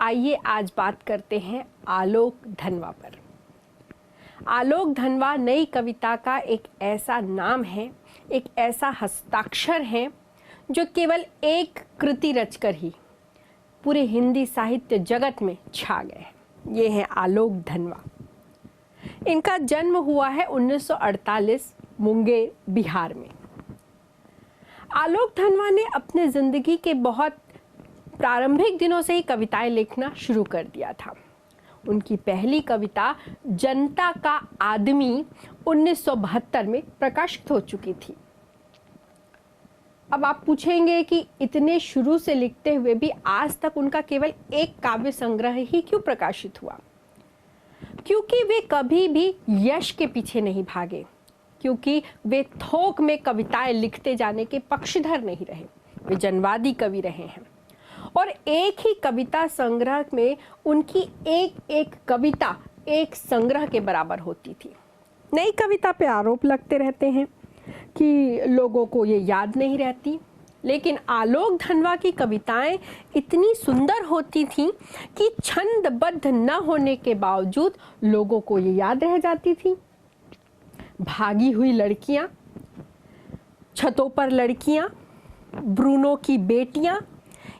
आइए आज बात करते हैं आलोक धनवा पर। आलोक धनवा नई कविता का एक ऐसा नाम है, एक ऐसा हस्ताक्षर है जो केवल एक कृति रचकर ही पूरे हिंदी साहित्य जगत में छा गए। ये है आलोक धनवा। इनका जन्म हुआ है 1948 मुंगेर, बिहार में। आलोक धनवा ने अपने जिंदगी के बहुत प्रारंभिक दिनों से ही कविताएं लिखना शुरू कर दिया था। उनकी पहली कविता जनता का आदमी 1972 में प्रकाशित हो चुकी थी। अब आप पूछेंगे कि इतने शुरू से लिखते हुए भी आज तक उनका केवल एक काव्य संग्रह ही क्यों प्रकाशित हुआ? क्योंकि वे कभी भी यश के पीछे नहीं भागे, क्योंकि वे थोक में कविताएं लिखते जाने के पक्षधर नहीं रहे। वे जनवादी कवि रहे हैं और एक ही कविता संग्रह में उनकी एक एक कविता एक संग्रह के बराबर होती थी। नई कविता पे आरोप लगते रहते हैं कि लोगों को ये याद नहीं रहती, लेकिन आलोक धनवा की कविताएं इतनी सुंदर होती थीं कि छंदबद्ध न होने के बावजूद लोगों को ये याद रह जाती थी। भागी हुई लड़कियां, छतों पर लड़कियां, ब्रूनो की बेटियां,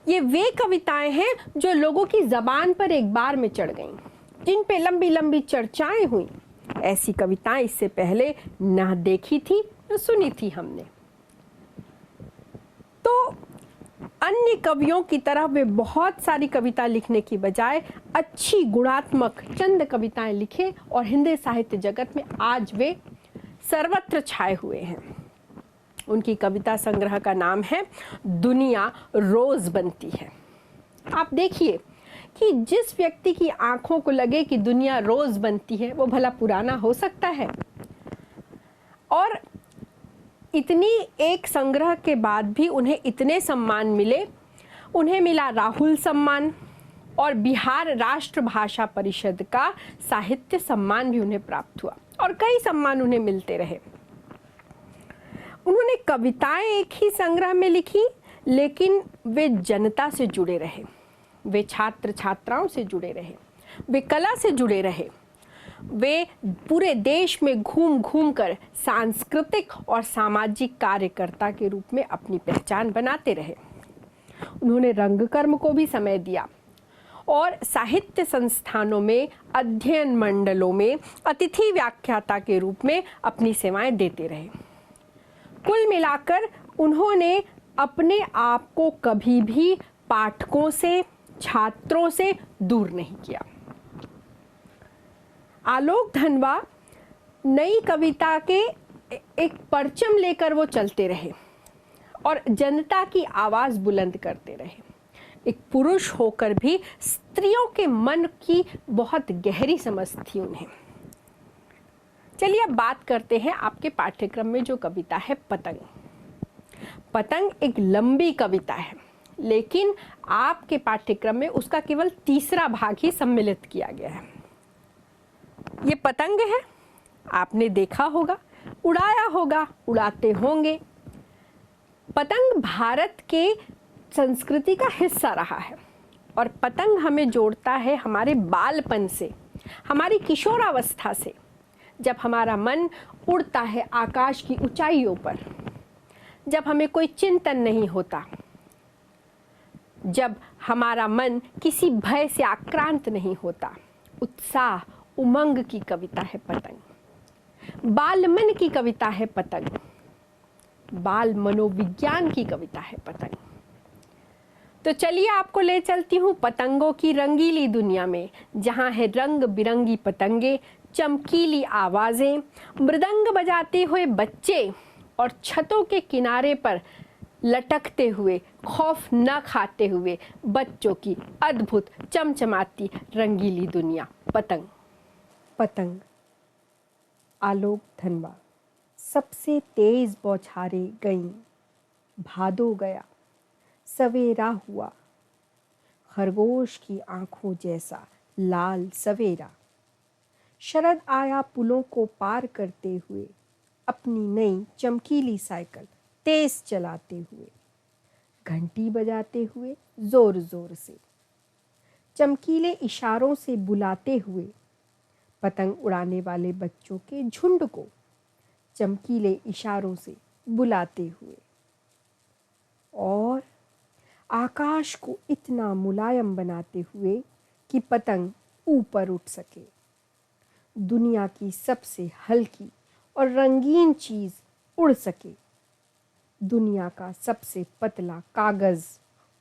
ये वे कविताएं हैं जो लोगों की जबान पर एक बार में चढ़ गईं, जिन पे लंबी लंबी चर्चाएं हुई। ऐसी कविताएं इससे पहले ना देखी थी न सुनी थी हमने। तो अन्य कवियों की तरह वे बहुत सारी कविता लिखने की बजाय अच्छी गुणात्मक चंद कविताएं लिखे और हिंदी साहित्य जगत में आज वे सर्वत्र छाए हुए हैं। उनकी कविता संग्रह का नाम है दुनिया रोज बनती है। आप देखिए कि जिस व्यक्ति की आंखों को लगे कि दुनिया रोज बनती है, वो भला पुराना हो सकता है? और इतनी एक संग्रह के बाद भी उन्हें इतने सम्मान मिले। उन्हें मिला राहुल सम्मान और बिहार राष्ट्र भाषा परिषद का साहित्य सम्मान भी उन्हें प्राप्त हुआ और कई सम्मान उन्हें मिलते रहे। उन्होंने कविताएं एक ही संग्रह में लिखी, लेकिन वे जनता से जुड़े रहे, वे छात्र छात्राओं से जुड़े रहे, वे कला से जुड़े रहे, वे पूरे देश में घूम घूम कर सांस्कृतिक और सामाजिक कार्यकर्ता के रूप में अपनी पहचान बनाते रहे। उन्होंने रंगकर्म को भी समय दिया और साहित्य संस्थानों में, अध्ययन मंडलों में अतिथि व्याख्याता के रूप में अपनी सेवाएं देते रहे। कुल मिलाकर उन्होंने अपने आप को कभी भी पाठकों से, छात्रों से दूर नहीं किया। आलोक धनवा नई कविता के एक परचम लेकर वो चलते रहे और जनता की आवाज बुलंद करते रहे। एक पुरुष होकर भी स्त्रियों के मन की बहुत गहरी समझ थी उन्हें। चलिए अब बात करते हैं आपके पाठ्यक्रम में जो कविता है पतंग। पतंग एक लंबी कविता है, लेकिन आपके पाठ्यक्रम में उसका केवल तीसरा भाग ही सम्मिलित किया गया है। ये पतंग है, आपने देखा होगा, उड़ाया होगा, उड़ाते होंगे। पतंग भारत के संस्कृति का हिस्सा रहा है और पतंग हमें जोड़ता है हमारे बालपन से, हमारी किशोरावस्था से, जब हमारा मन उड़ता है आकाश की ऊंचाइयों पर, जब हमें कोई चिंतन नहीं होता, जब हमारा मन किसी भय से आक्रांत नहीं होता। उत्साह, उमंग की कविता है पतंग। बाल मन की कविता है पतंग। बाल मनोविज्ञान की कविता है पतंग। तो चलिए आपको ले चलती हूँ पतंगों की रंगीली दुनिया में, जहाँ है रंग बिरंगी पतंगे, चमकीली आवाजें, मृदंग बजाते हुए बच्चे और छतों के किनारे पर लटकते हुए, खौफ न खाते हुए बच्चों की अद्भुत चमचमाती रंगीली दुनिया पतंग। पतंग, आलोक धनवा। सबसे तेज बौछारें गईं, भादो गया, सवेरा हुआ, खरगोश की आंखों जैसा लाल सवेरा। शरद आया पुलों को पार करते हुए, अपनी नई चमकीली साइकिल तेज चलाते हुए, घंटी बजाते हुए जोर जोर से। चमकीले इशारों से बुलाते हुए, पतंग उड़ाने वाले बच्चों के झुंड को चमकीले इशारों से बुलाते हुए, और आकाश को इतना मुलायम बनाते हुए कि पतंग ऊपर उठ सके। दुनिया की सबसे हल्की और रंगीन चीज उड़ सके, दुनिया का सबसे पतला कागज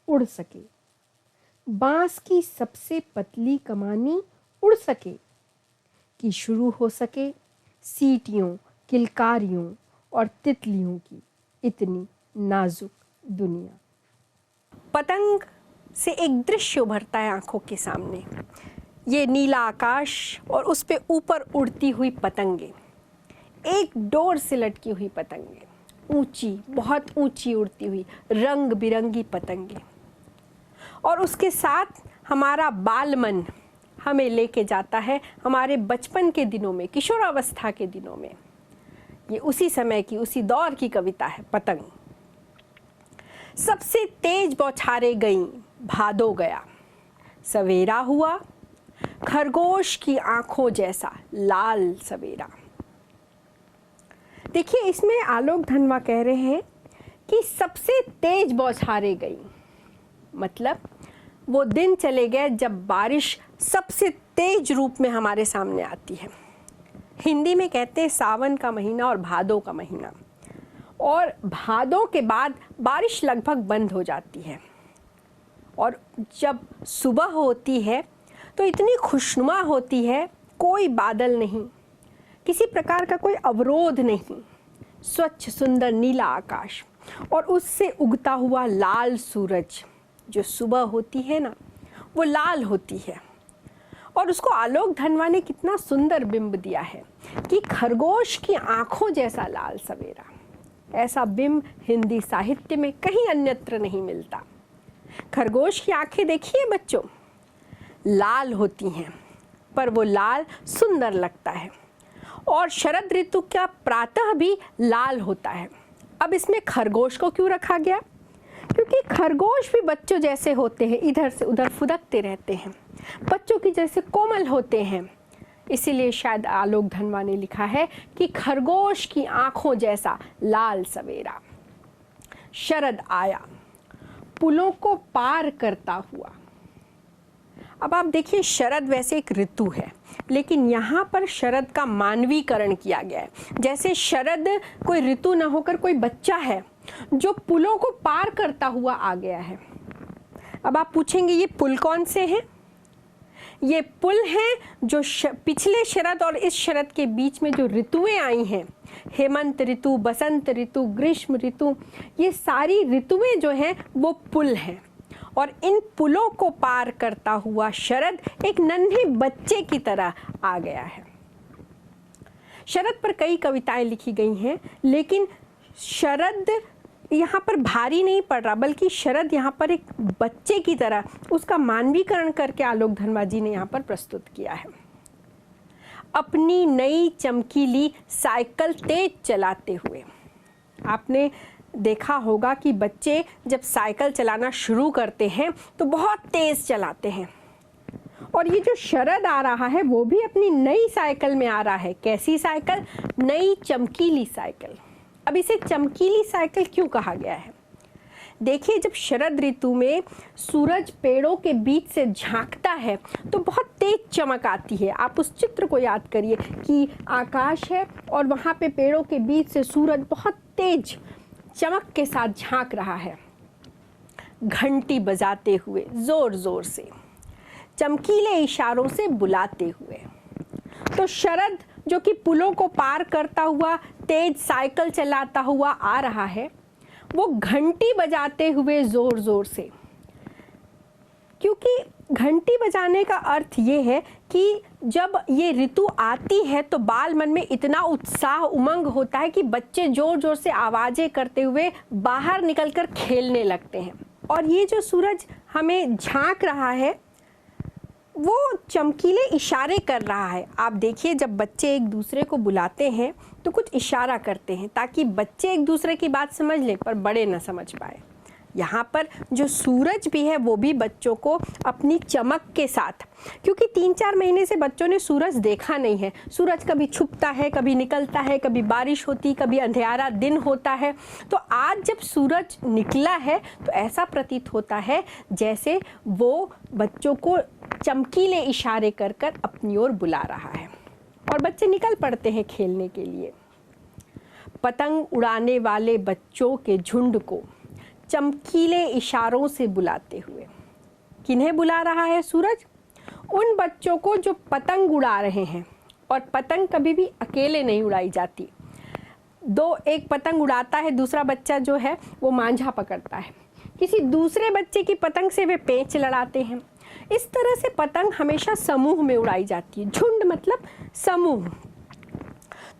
उड़ सके, बांस की सबसे पतली कमानी उड़ सके, कि शुरू हो सके सीटियों, किलकारियों और तितलियों की इतनी नाजुक दुनिया। पतंग से एक दृश्य उभरता है आंखों के सामने। ये नीला आकाश और उस पे ऊपर उड़ती हुई पतंगे, एक डोर से लटकी हुई पतंगे, ऊंची, बहुत ऊंची उड़ती हुई रंग बिरंगी पतंगे। और उसके साथ हमारा बाल मन हमें लेके जाता है हमारे बचपन के दिनों में, किशोरावस्था के दिनों में। ये उसी समय की, उसी दौर की कविता है पतंग। सबसे तेज बौछारें गईं, भादो गया, सवेरा हुआ खरगोश की आंखों जैसा लाल सवेरा। देखिए, इसमें आलोक धनवा कह रहे हैं कि सबसे तेज बौछारें गईं, मतलब वो दिन चले गए जब बारिश सबसे तेज रूप में हमारे सामने आती है। हिंदी में कहते हैं सावन का महीना और भादो का महीना, और भादों के बाद बारिश लगभग बंद हो जाती है। और जब सुबह होती है तो इतनी खुशनुमा होती है, कोई बादल नहीं, किसी प्रकार का कोई अवरोध नहीं, स्वच्छ सुंदर नीला आकाश और उससे उगता हुआ लाल सूरज। जो सुबह होती है ना, वो लाल होती है। और उसको आलोक धनवा ने कितना सुंदर बिंब दिया है कि खरगोश की आंखों जैसा लाल सवेरा। ऐसा बिंब हिंदी साहित्य में कहीं अन्यत्र नहीं मिलता। खरगोश की आंखें देखिए बच्चों, लाल होती हैं, पर वो लाल सुंदर लगता है। और शरद ऋतु का प्रातः भी लाल होता है। अब इसमें खरगोश को क्यों रखा गया? क्योंकि खरगोश भी बच्चों जैसे होते हैं, इधर से उधर फुदकते रहते हैं, बच्चों की जैसे कोमल होते हैं। इसीलिए शायद आलोक धनवा ने लिखा है कि खरगोश की आंखों जैसा लाल सवेरा। शरद आया पुलों को पार करता हुआ। अब आप देखिए, शरद वैसे एक ऋतु है, लेकिन यहाँ पर शरद का मानवीकरण किया गया है। जैसे शरद कोई ऋतु न होकर कोई बच्चा है जो पुलों को पार करता हुआ आ गया है। अब आप पूछेंगे ये पुल कौन से हैं? ये पुल हैं जो पिछले शरद और इस शरद के बीच में जो ऋतुएं आई हैं, हेमंत ऋतु, बसंत ऋतु, ग्रीष्म ऋतु, ये सारी ऋतुएं जो हैं वो पुल हैं। और इन पुलों को पार करता हुआ शरद एक नन्हे बच्चे की तरह आ गया है। शरद पर कई कविताएं लिखी गई हैं, लेकिन शरद यहाँ पर भारी नहीं पड़ रहा, बल्कि शरद यहाँ पर एक बच्चे की तरह उसका मानवीकरण करके आलोक धनवा जी ने यहाँ पर प्रस्तुत किया है। अपनी नई चमकीली साइकिल तेज चलाते हुए। आपने देखा होगा कि बच्चे जब साइकिल चलाना शुरू करते हैं तो बहुत तेज चलाते हैं। और ये जो शरद आ रहा है वो भी अपनी नई साइकिल में आ रहा है। कैसी साइकिल? नई चमकीली साइकिल। अब इसे चमकीली साइकिल क्यों कहा गया है? देखिए, जब शरद ऋतु में सूरज पेड़ों के बीच से झांकता है तो बहुत तेज चमक आती है। आप उस चित्र को याद करिए कि आकाश है और वहाँ पे पेड़ों के बीच से सूरज बहुत तेज चमक के साथ झांक रहा है, घंटी बजाते हुए, जोर जोर से, चमकीले इशारों से बुलाते हुए। तो शरद जो कि पुलों को पार करता हुआ तेज साइकिल चलाता हुआ आ रहा है, वो घंटी बजाते हुए जोर जोर से। क्योंकि घंटी बजाने का अर्थ ये है कि जब ये ऋतु आती है तो बाल मन में इतना उत्साह, उमंग होता है कि बच्चे जोर जोर से आवाजें करते हुए बाहर निकलकर खेलने लगते हैं। और ये जो सूरज हमें झांक रहा है वो चमकीले इशारे कर रहा है। आप देखिए, जब बच्चे एक दूसरे को बुलाते हैं तो कुछ इशारा करते हैं ताकि बच्चे एक दूसरे की बात समझ लें पर बड़े ना समझ पाए। यहाँ पर जो सूरज भी है वो भी बच्चों को अपनी चमक के साथ, क्योंकि 3-4 महीने से बच्चों ने सूरज देखा नहीं है, सूरज कभी छुपता है, कभी निकलता है, कभी बारिश होती, कभी अंधेरा दिन होता है, तो आज जब सूरज निकला है तो ऐसा प्रतीत होता है जैसे वो बच्चों को चमकीले इशारे कर कर अपनी ओर बुला रहा है और बच्चे निकल पड़ते हैं खेलने के लिए। पतंग उड़ाने वाले बच्चों के झुंड को चमकीले इशारों से बुलाते हुए, किन्हें बुला रहा है सूरज? उन बच्चों को जो पतंग उड़ा रहे हैं। और पतंग कभी भी अकेले नहीं उड़ाई जाती, एक पतंग उड़ाता है, दूसरा बच्चा जो है वो मांझा पकड़ता है, किसी दूसरे बच्चे की पतंग से वे पेंच लड़ाते हैं। इस तरह से पतंग हमेशा समूह में उड़ाई जाती है। झुंड मतलब समूह।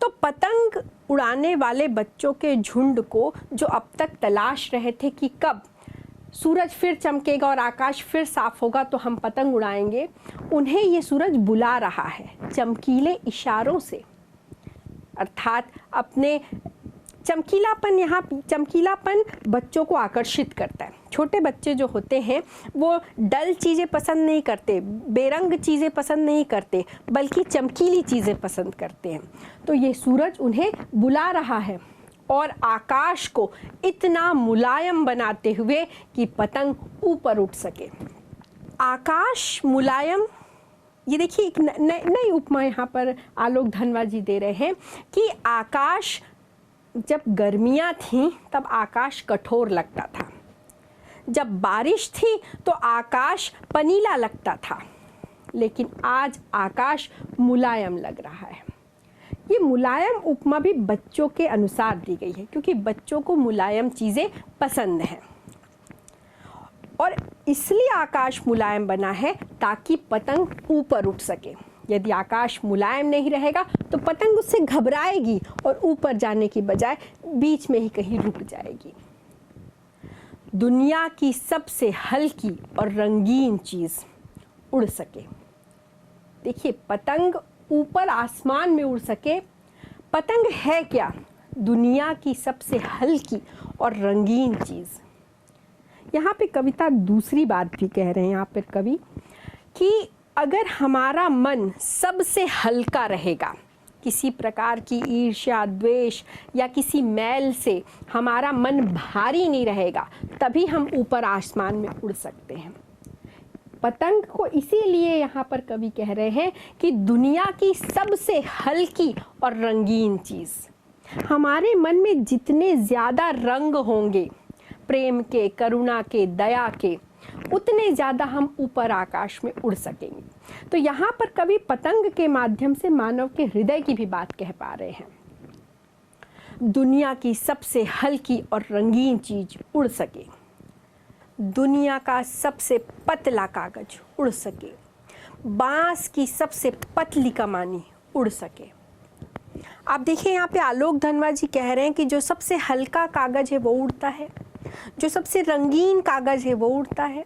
तो पतंग उड़ाने वाले बच्चों के झुंड को जो अब तक तलाश रहे थे कि कब सूरज फिर चमकेगा और आकाश फिर साफ होगा तो हम पतंग उड़ाएंगे, उन्हें ये सूरज बुला रहा है चमकीले इशारों से। अर्थात अपने चमकीलापन बच्चों को आकर्षित करता है। छोटे बच्चे जो होते हैं वो डल चीज़ें पसंद नहीं करते, बेरंग चीज़ें पसंद नहीं करते, बल्कि चमकीली चीज़ें पसंद करते हैं। तो ये सूरज उन्हें बुला रहा है और आकाश को इतना मुलायम बनाते हुए कि पतंग ऊपर उठ सके। आकाश मुलायम, ये देखिए एक नई उपमा यहाँ पर आलोक धनवा जी दे रहे हैं कि आकाश, जब गर्मियाँ थीं तब आकाश कठोर लगता था, जब बारिश थी तो आकाश पनीला लगता था, लेकिन आज आकाश मुलायम लग रहा है। ये मुलायम उपमा भी बच्चों के अनुसार दी गई है, क्योंकि बच्चों को मुलायम चीज़ें पसंद हैं और इसलिए आकाश मुलायम बना है ताकि पतंग ऊपर उठ सके। यदि आकाश मुलायम नहीं रहेगा तो पतंग उससे घबराएगी और ऊपर जाने की बजाय बीच में ही कहीं रुक जाएगी। दुनिया की सबसे हल्की और रंगीन चीज़ उड़ सके। देखिए, पतंग ऊपर आसमान में उड़ सके। पतंग है क्या? दुनिया की सबसे हल्की और रंगीन चीज़। यहाँ पे कविता दूसरी बात भी कह रहे हैं यहाँ पर कवि कि अगर हमारा मन सबसे हल्का रहेगा, किसी प्रकार की ईर्ष्या, द्वेष या किसी मैल से हमारा मन भारी नहीं रहेगा, तभी हम ऊपर आसमान में उड़ सकते हैं। पतंग को इसीलिए यहाँ पर कवि कह रहे हैं कि दुनिया की सबसे हल्की और रंगीन चीज़। हमारे मन में जितने ज़्यादा रंग होंगे, प्रेम के, करुणा के, दया के, उतने ज़्यादा हम ऊपर आकाश में उड़ सकेंगे। तो यहाँ पर कवि पतंग के माध्यम से मानव के हृदय की भी बात कह पा रहे हैं। दुनिया की सबसे हल्की और रंगीन चीज उड़ सके, दुनिया का सबसे पतला कागज उड़ सके, बांस की सबसे पतली कमानी उड़ सके। आप देखिए यहाँ पे आलोक धनवा जी कह रहे हैं कि जो सबसे हल्का कागज है वो उड़ता है, जो सबसे रंगीन कागज है वो उड़ता है,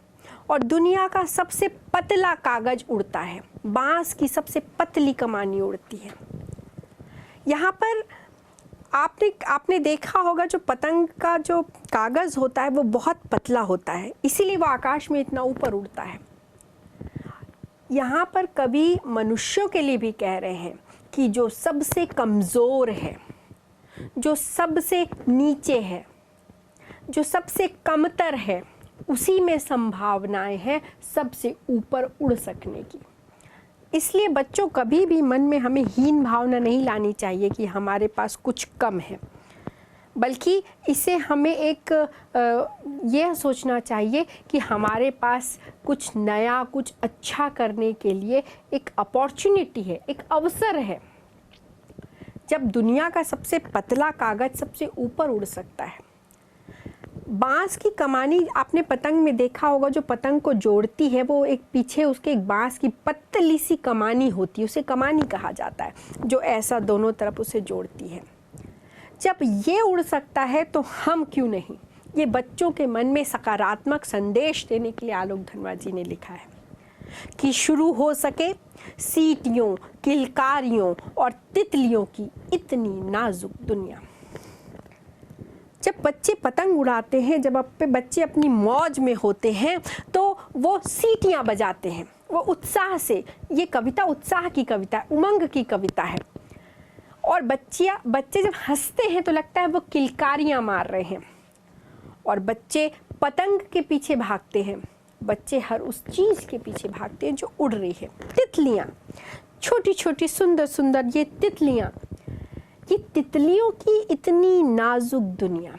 और दुनिया का सबसे पतला कागज उड़ता है, बांस की सबसे पतली कमानी उड़ती है। यहाँ पर आपने देखा होगा जो पतंग का जो कागज होता है वो बहुत पतला होता है, इसीलिए वो आकाश में इतना ऊपर उड़ता है। यहाँ पर कवि मनुष्यों के लिए भी कह रहे हैं कि जो सबसे कमज़ोर है, जो सबसे नीचे है, जो सबसे कमतर है, उसी में संभावनाएं हैं सबसे ऊपर उड़ सकने की। इसलिए बच्चों, कभी भी मन में हमें हीन भावना नहीं लानी चाहिए कि हमारे पास कुछ कम है, बल्कि इसे हमें एक यह सोचना चाहिए कि हमारे पास कुछ नया, कुछ अच्छा करने के लिए एक अपॉर्चुनिटी है, एक अवसर है। जब दुनिया का सबसे पतला कागज सबसे ऊपर उड़ सकता है, बांस की कमानी आपने पतंग में देखा होगा, जो पतंग को जोड़ती है वो एक पीछे उसके एक बांस की पतली सी कमानी होती है, उसे कमानी कहा जाता है, जो ऐसा दोनों तरफ उसे जोड़ती है। जब ये उड़ सकता है तो हम क्यों नहीं। ये बच्चों के मन में सकारात्मक संदेश देने के लिए आलोक धनवा जी ने लिखा है कि शुरू हो सके सीटियों, किलकारियों और तितलियों की इतनी नाजुक दुनिया। जब बच्चे पतंग उड़ाते हैं, जब बच्चे अपनी मौज में होते हैं तो वो सीटियाँ बजाते हैं, वो उत्साह से। ये कविता उत्साह की कविता है, उमंग की कविता है। और बच्चे जब हंसते हैं तो लगता है वो किलकारियाँ मार रहे हैं। और बच्चे पतंग के पीछे भागते हैं, बच्चे हर उस चीज़ के पीछे भागते हैं जो उड़ रही है। तितलियाँ, छोटी छोटी सुंदर सुंदर ये तितलियाँ, ये तितलियों की इतनी नाजुक दुनिया,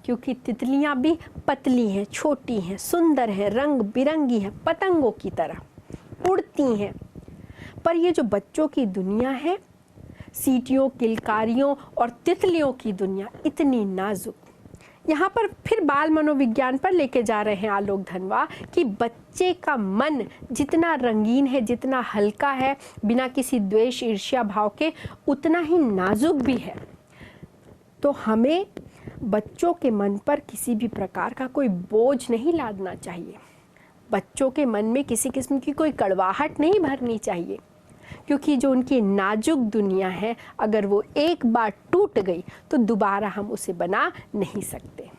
क्योंकि तितलियाँ भी पतली हैं, छोटी हैं, सुंदर हैं, रंग बिरंगी हैं, पतंगों की तरह उड़ती हैं। पर ये जो बच्चों की दुनिया है, सीटियों, किलकारियों और तितलियों की दुनिया, इतनी नाजुक। यहाँ पर फिर बाल मनोविज्ञान पर लेके जा रहे हैं आलोक धनवा कि बच्चे का मन जितना रंगीन है, जितना हल्का है, बिना किसी द्वेष ईर्ष्या भाव के, उतना ही नाजुक भी है। तो हमें बच्चों के मन पर किसी भी प्रकार का कोई बोझ नहीं लादना चाहिए, बच्चों के मन में किसी किस्म की कोई कड़वाहट नहीं भरनी चाहिए, क्योंकि जो उनकी नाजुक दुनिया है, अगर वो एक बार टूट गई तो दोबारा हम उसे बना नहीं सकते।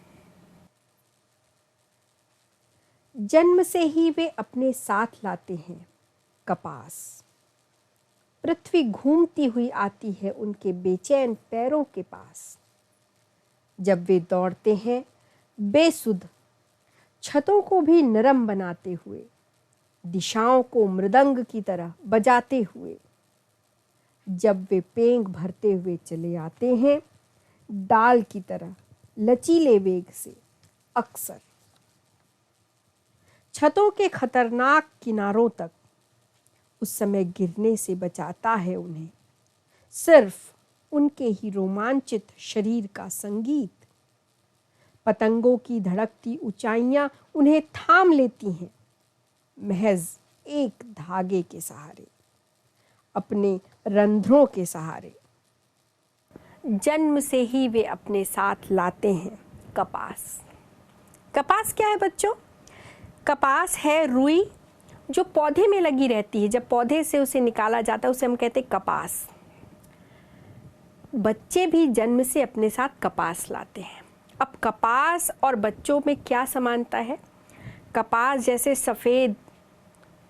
जन्म से ही वे अपने साथ लाते हैं कपास, पृथ्वी घूमती हुई आती है उनके बेचैन पैरों के पास। जब वे दौड़ते हैं बेसुध, छतों को भी नरम बनाते हुए, दिशाओं को मृदंग की तरह बजाते हुए। जब वे पेंग भरते हुए चले आते हैं डाल की तरह लचीले वेग से, अक्सर छतों के खतरनाक किनारों तक, उस समय गिरने से बचाता है उन्हें सिर्फ उनके ही रोमांचित शरीर का संगीत। पतंगों की धड़कती ऊंचाइयां उन्हें थाम लेती हैं, महज एक धागे के सहारे, अपने रंध्रों के सहारे। जन्म से ही वे अपने साथ लाते हैं कपास। कपास क्या है बच्चों? कपास है रुई जो पौधे में लगी रहती है, जब पौधे से उसे निकाला जाता है उसे हम कहते हैं कपास। बच्चे भी जन्म से अपने साथ कपास लाते हैं। अब कपास और बच्चों में क्या समानता है? कपास जैसे सफ़ेद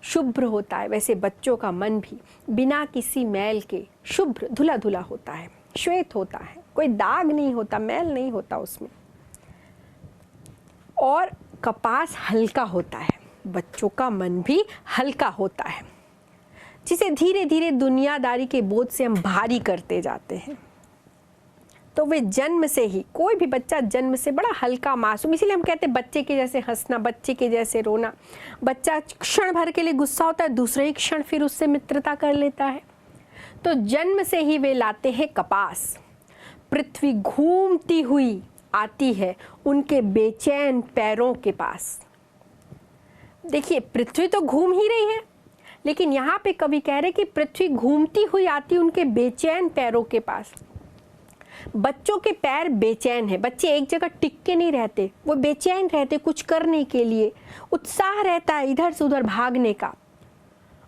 शुभ्र होता है, वैसे बच्चों का मन भी बिना किसी मैल के शुभ्र धुला धुला होता है, श्वेत होता है, कोई दाग नहीं होता, मैल नहीं होता उसमें। और कपास हल्का होता है, बच्चों का मन भी हल्का होता है, जिसे धीरे धीरे दुनियादारी के बोझ से हम भारी करते जाते हैं। तो वे जन्म से ही, कोई भी बच्चा जन्म से बड़ा हल्का मासूम, इसीलिए हम कहते हैं बच्चे के जैसे हंसना, बच्चे के जैसे रोना। बच्चा क्षण भर के लिए गुस्सा होता है, दूसरे ही क्षण फिर उससे मित्रता कर लेता है। तो जन्म से ही वे लाते हैं कपास, पृथ्वी घूमती हुई आती है उनके बेचैन पैरों के पास। देखिए, पृथ्वी तो घूम ही रही है, लेकिन यहाँ पे कवि कह रहे कि पृथ्वी घूमती हुई आती उनके बेचैन पैरों के पास। बच्चों के पैर बेचैन है, बच्चे एक जगह टिक के नहीं रहते, वो बेचैन रहते कुछ करने के लिए, उत्साह रहता है इधर से उधर भागने का।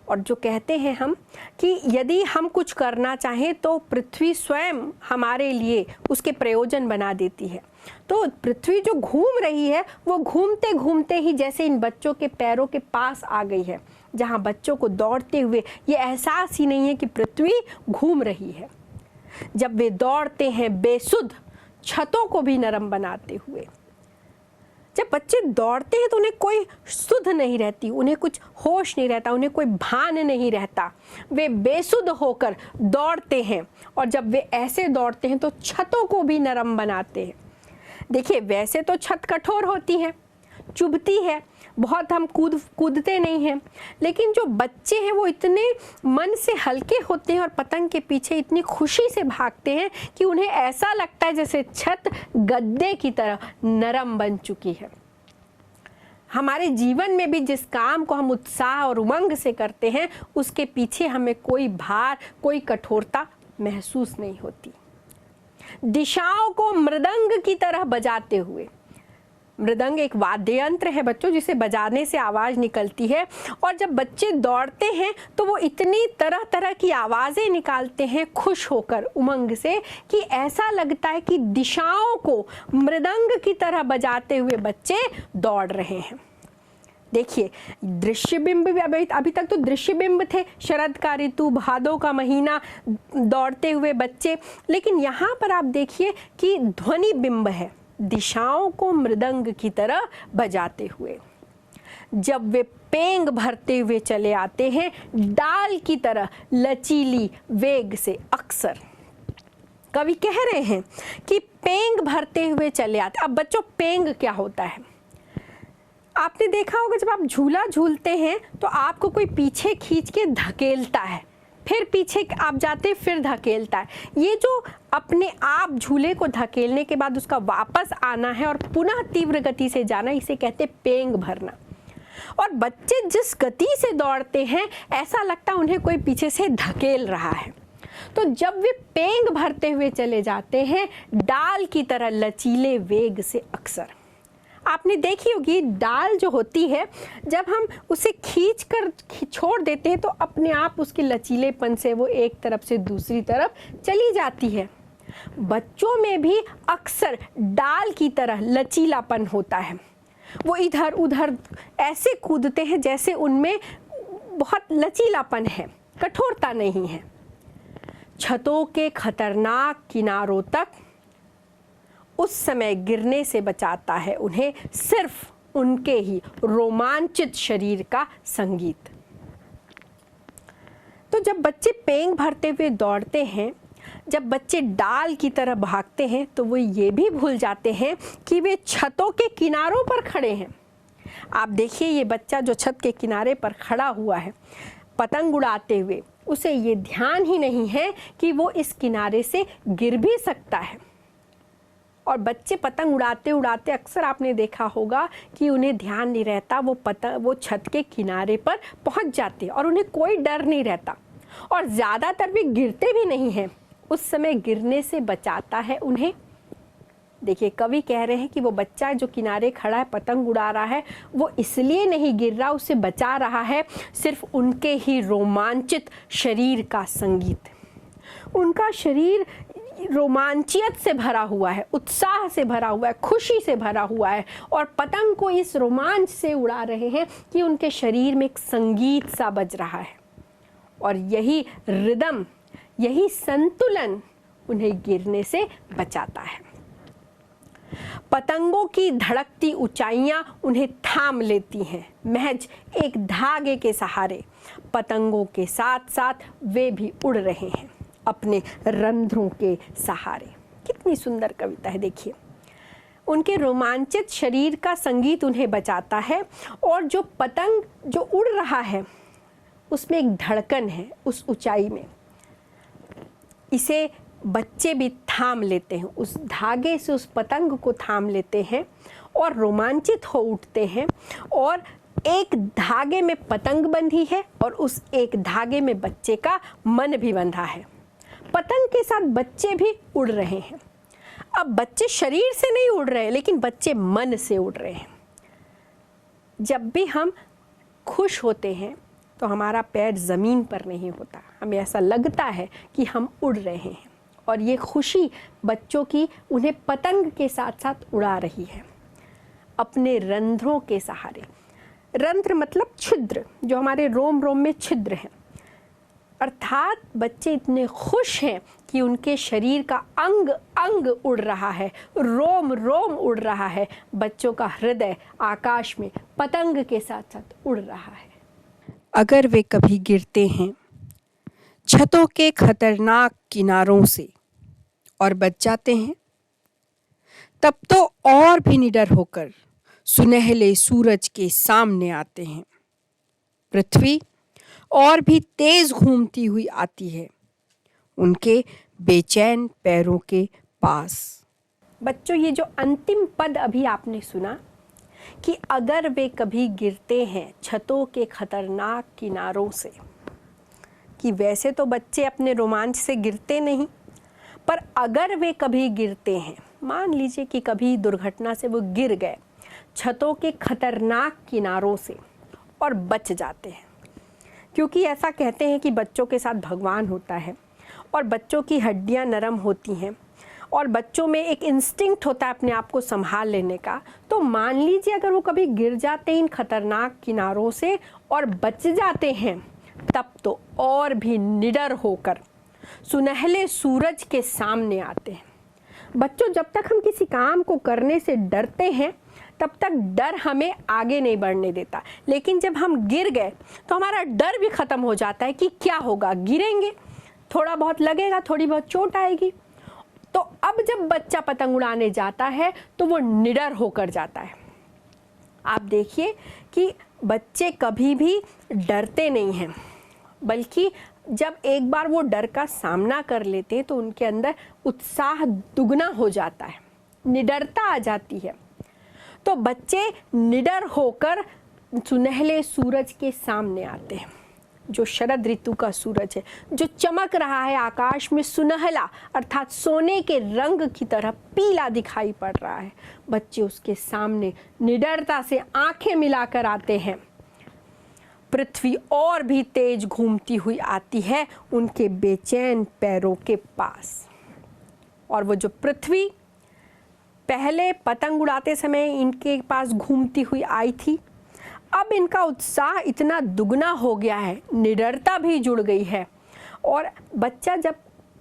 और जो कहते हैं हम कि यदि हम कुछ करना चाहें तो पृथ्वी स्वयं हमारे लिए उसके प्रयोजन बना देती है। तो पृथ्वी जो घूम रही है वो घूमते घूमते ही जैसे इन बच्चों के पैरों के पास आ गई है, जहाँ बच्चों को दौड़ते हुए ये एहसास ही नहीं है कि पृथ्वी घूम रही है। जब वे दौड़ते हैं बेसुध, छतों को भी नरम बनाते हुए। जब बच्चे दौड़ते हैं तो उन्हें कोई सुध नहीं रहती, उन्हें कुछ होश नहीं रहता, उन्हें कोई भान नहीं रहता, वे बेसुध होकर दौड़ते हैं। और जब वे ऐसे दौड़ते हैं तो छतों को भी नरम बनाते हैं। देखिए, वैसे तो छत कठोर होती है, चुभती है, बहुत हम कूदते नहीं हैं, लेकिन जो बच्चे हैं वो इतने मन से हल्के होते हैं और पतंग के पीछे इतनी खुशी से भागते हैं कि उन्हें ऐसा लगता है जैसे छत गद्दे की तरह नरम बन चुकी है। हमारे जीवन में भी जिस काम को हम उत्साह और उमंग से करते हैं उसके पीछे हमें कोई भार, कोई कठोरता महसूस नहीं होती। दिशाओं को मृदंग की तरह बजाते हुए, मृदंग एक वाद्य यंत्र है बच्चों, जिसे बजाने से आवाज़ निकलती है। और जब बच्चे दौड़ते हैं तो वो इतनी तरह तरह की आवाज़ें निकालते हैं खुश होकर, उमंग से, कि ऐसा लगता है कि दिशाओं को मृदंग की तरह बजाते हुए बच्चे दौड़ रहे हैं। देखिए दृश्य बिंब भी, अभी तक तो दृश्य बिंब थे, शरद का ऋतु, भादों का महीना, दौड़ते हुए बच्चे, लेकिन यहाँ पर आप देखिए कि ध्वनि बिंब है, दिशाओं को मृदंग की तरह बजाते हुए। जब वे पेंग भरते हुए चले आते हैं डाल की तरह लचीली वेग से, अक्सर कवि कह रहे हैं कि पेंग भरते हुए चले आते। अब बच्चों पेंग क्या होता है? आपने देखा होगा जब आप झूला झूलते हैं तो आपको कोई पीछे खींच के धकेलता है, फिर पीछे आप जाते फिर धकेलता है। ये जो अपने आप झूले को धकेलने के बाद उसका वापस आना है और पुनः तीव्र गति से जाना, इसे कहते पेंग भरना। और बच्चे जिस गति से दौड़ते हैं ऐसा लगता है उन्हें कोई पीछे से धकेल रहा है। तो जब वे पेंग भरते हुए चले जाते हैं डाल की तरह लचीले वेग से, अक्सर आपने देखी होगी डाल जो होती है जब हम उसे खींच कर छोड़ देते हैं तो अपने आप उसके लचीलेपन से वो एक तरफ से दूसरी तरफ चली जाती है। बच्चों में भी अक्सर डाल की तरह लचीलापन होता है, वो इधर उधर ऐसे कूदते हैं जैसे उनमें बहुत लचीलापन है, कठोरता नहीं है। छतों के खतरनाक किनारों तक उस समय गिरने से बचाता है उन्हें सिर्फ उनके ही रोमांचित शरीर का संगीत। तो जब बच्चे पेंग भरते हुए दौड़ते हैं, जब बच्चे डाल की तरह भागते हैं, तो वो ये भी भूल जाते हैं कि वे छतों के किनारों पर खड़े हैं। आप देखिए ये बच्चा जो छत के किनारे पर खड़ा हुआ है पतंग उड़ाते हुए, उसे ये ध्यान ही नहीं है कि वो इस किनारे से गिर भी सकता है। और बच्चे पतंग उड़ाते उड़ाते अक्सर आपने देखा होगा कि उन्हें ध्यान नहीं रहता, वो छत के किनारे पर पहुंच जाते और उन्हें कोई डर नहीं रहता, और ज़्यादातर वे गिरते भी नहीं हैं। उस समय गिरने से बचाता है उन्हें। देखिए कवि कह रहे हैं कि वो बच्चा जो किनारे खड़ा है पतंग उड़ा रहा है वो इसलिए नहीं गिर रहा, उसे बचा रहा है सिर्फ उनके ही रोमांचित शरीर का संगीत। उनका शरीर रोमांचियत से भरा हुआ है, उत्साह से भरा हुआ है, खुशी से भरा हुआ है, और पतंग को इस रोमांच से उड़ा रहे हैं कि उनके शरीर में एक संगीत सा बज रहा है। और यही रिदम, यही संतुलन उन्हें गिरने से बचाता है। पतंगों की धड़कती ऊंचाइयां उन्हें थाम लेती हैं महज एक धागे के सहारे। पतंगों के साथ साथ वे भी उड़ रहे हैं अपने रंध्रों के सहारे। कितनी सुंदर कविता है, देखिए। उनके रोमांचित शरीर का संगीत उन्हें बचाता है, और जो पतंग जो उड़ रहा है उसमें एक धड़कन है उस ऊंचाई में, इसे बच्चे भी थाम लेते हैं, उस धागे से उस पतंग को थाम लेते हैं और रोमांचित हो उठते हैं। और एक धागे में पतंग बंधी है और उस एक धागे में बच्चे का मन भी बंधा है। पतंग के साथ बच्चे भी उड़ रहे हैं। अब बच्चे शरीर से नहीं उड़ रहे, लेकिन बच्चे मन से उड़ रहे हैं। जब भी हम खुश होते हैं तो हमारा पैर ज़मीन पर नहीं होता, हमें ऐसा लगता है कि हम उड़ रहे हैं, और ये खुशी बच्चों की उन्हें पतंग के साथ साथ उड़ा रही है अपने रंध्रों के सहारे। रंध्र मतलब छिद्र, जो हमारे रोम रोम में छिद्र हैं, अर्थात बच्चे इतने खुश हैं कि उनके शरीर का अंग अंग उड़ रहा है, रोम रोम उड़ रहा है। बच्चों का हृदय आकाश में पतंग के साथ साथ उड़ रहा है। अगर वे कभी गिरते हैं छतों के खतरनाक किनारों से और बच जाते हैं, तब तो और भी निडर होकर सुनहले सूरज के सामने आते हैं। पृथ्वी और भी तेज घूमती हुई आती है उनके बेचैन पैरों के पास। बच्चों, ये जो अंतिम पद अभी आपने सुना कि अगर वे कभी गिरते हैं छतों के खतरनाक किनारों से, कि वैसे तो बच्चे अपने रोमांच से गिरते नहीं, पर अगर वे कभी गिरते हैं, मान लीजिए कि कभी दुर्घटना से वो गिर गए, छतों के खतरनाक किनारों से और बच जाते हैं, क्योंकि ऐसा कहते हैं कि बच्चों के साथ भगवान होता है और बच्चों की हड्डियां नरम होती हैं और बच्चों में एक इंस्टिंक्ट होता है अपने आप को संभाल लेने का। तो मान लीजिए अगर वो कभी गिर जाते हैं इन खतरनाक किनारों से और बच जाते हैं, तब तो और भी निडर होकर सुनहले सूरज के सामने आते हैं। बच्चों, जब तक हम किसी काम को करने से डरते हैं तब तक डर हमें आगे नहीं बढ़ने देता, लेकिन जब हम गिर गए तो हमारा डर भी ख़त्म हो जाता है कि क्या होगा, गिरेंगे, थोड़ा बहुत लगेगा, थोड़ी बहुत चोट आएगी। तो अब जब बच्चा पतंग उड़ाने जाता है तो वो निडर होकर जाता है। आप देखिए कि बच्चे कभी भी डरते नहीं हैं, बल्कि जब एक बार वो डर का सामना कर लेते हैं तो उनके अंदर उत्साह दुगना हो जाता है, निडरता आ जाती है। तो बच्चे निडर होकर सुनहले सूरज के सामने आते हैं, जो शरद ऋतु का सूरज है, जो चमक रहा है आकाश में सुनहला, अर्थात सोने के रंग की तरह पीला दिखाई पड़ रहा है। बच्चे उसके सामने निडरता से आंखें मिलाकर आते हैं। पृथ्वी और भी तेज घूमती हुई आती है उनके बेचैन पैरों के पास, और वो जो पृथ्वी पहले पतंग उड़ाते समय इनके पास घूमती हुई आई थी, अब इनका उत्साह इतना दुगना हो गया है, निडरता भी जुड़ गई है। और बच्चा जब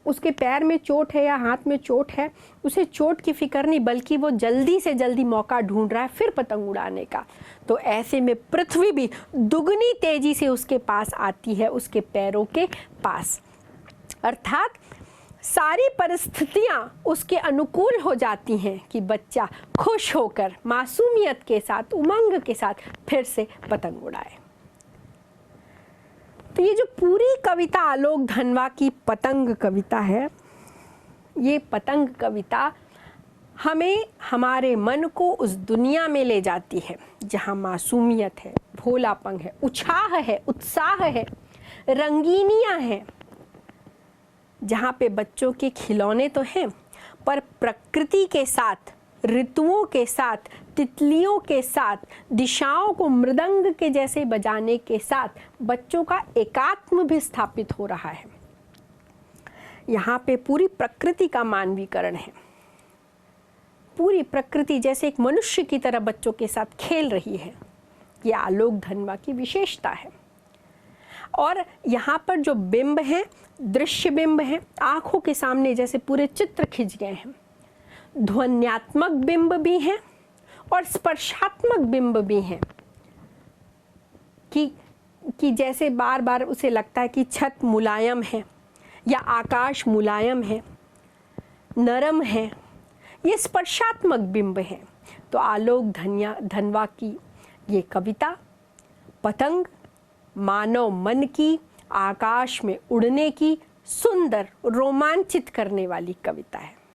उसके पैर में चोट है या हाथ में चोट है, उसे चोट की फिक्र नहीं, बल्कि वो जल्दी से जल्दी मौका ढूंढ रहा है फिर पतंग उड़ाने का। तो ऐसे में पृथ्वी भी दुगनी तेजी से उसके पास आती है, उसके पैरों के पास, अर्थात सारी परिस्थितियां उसके अनुकूल हो जाती हैं कि बच्चा खुश होकर मासूमियत के साथ, उमंग के साथ फिर से पतंग उड़ाए। तो ये जो पूरी कविता आलोक धनवा की पतंग कविता है, ये पतंग कविता हमें हमारे मन को उस दुनिया में ले जाती है जहाँ मासूमियत है, भोलापन है, उछाह है, उत्साह है, रंगीनियाँ हैं, जहाँ पे बच्चों के खिलौने तो हैं, पर प्रकृति के साथ, ऋतुओं के साथ, तितलियों के साथ, दिशाओं को मृदंग के जैसे बजाने के साथ बच्चों का एकात्म भी स्थापित हो रहा है। यहाँ पे पूरी प्रकृति का मानवीकरण है। पूरी प्रकृति जैसे एक मनुष्य की तरह बच्चों के साथ खेल रही है। ये आलोक धनवा की विशेषता है। और यहाँ पर जो बिंब हैं, दृश्य बिंब हैं, आंखों के सामने जैसे पूरे चित्र खिंच गए हैं। ध्वन्यात्मक बिंब भी हैं और स्पर्शात्मक बिंब भी हैं कि जैसे बार बार उसे लगता है कि छत मुलायम है या आकाश मुलायम है, नरम है। ये स्पर्शात्मक बिंब हैं। तो आलोक धनवा की ये कविता पतंग, मानव मन की आकाश में उड़ने की सुंदर, रोमांचित करने वाली कविता है।